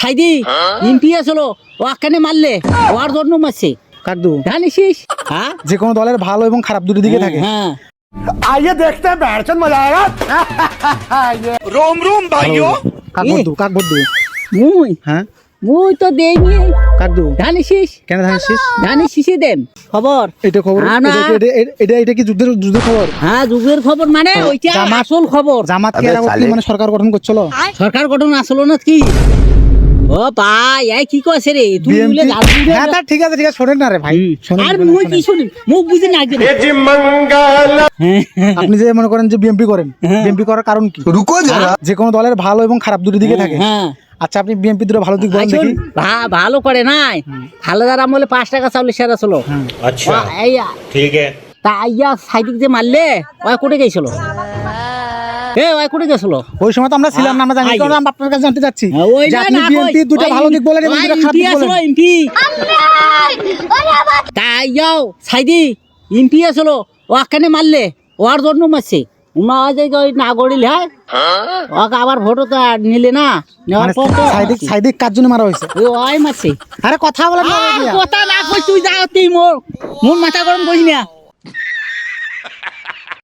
Sayeedi MP আসলো ওখানে মারলে ওর জন্য মারছে কাকদু জানিস? হ্যাঁ যে কোনো দলের ভালো এবং খারাপ দুটো দিকে থাকে। হ্যাঁ आइए देखते हैं बैठचंद मजा आएगा। रोम रोम भाइयों। কাক বন্ধু কাক বন্ধু মুই হ্যাঁ মুই তো দেইনি কাকদু জানিস? কেন জানিস? জানিস দেন খবর? এটা খবর না, না। এটা কি যুদ্ধের খবর? হ্যাঁ যুগের খবর মানে ওইটা আসল খবর। জামাত কি মানে সরকার গঠন করছিল? সরকার গঠন আসলো না কি? ও ভাই এই কি কইছে রে তুই BMP বলে লাল হ্যাঁ তা ঠিক আছে শোনেন না রে ভাই শোনেন, আর শোনেন, মুই কি শোনেন। শুনি মুখ বুঝি না একদম আপনি যে মনে করেন যে বিএমপি করেন, বিএমপি করার কারণ কি? रुको जरा। যে কোনো দলের ভালো এবং খারাপ দুটো দিকে থাকে। হ্যাঁ আচ্ছা আপনি বিএমপি দুটো ভালো দিক বলেন আসল দেখি। ভালো করে নাই হালাদার আমলে 5 টাকা চাউল সেরা ছিল। अच्छा এই ठीक है তা আইয়া সাইদিক যে মারলে ওই কোটে গেছিল ওই কোটে গেছিল ওই সময় তো আমরা ছিলাম না, আমরা জানি কারণ আমরা আপনার কাছে জানতে চাচ্ছি ওই যে না আপনি না বিএমপি দুটো ভালো দিক বলেন এবং দুটো খারাপ দিক বলেন। এমপি তাই যাও সাইদি এমপি আসলো ওখানে মারলে ওর জন্য মারছে উনা যে ওই না গড়িল হ্যাঁ ওকে আবার ভোটও তো আর নিলে না নেওয়ার মানে পর তো সাইদিক কার জন্য মারা হয়েছে? ওই মারছে আরে কথা বলেন না কথা না কই তুই যাও তুই মোর মাথা গরম করিস না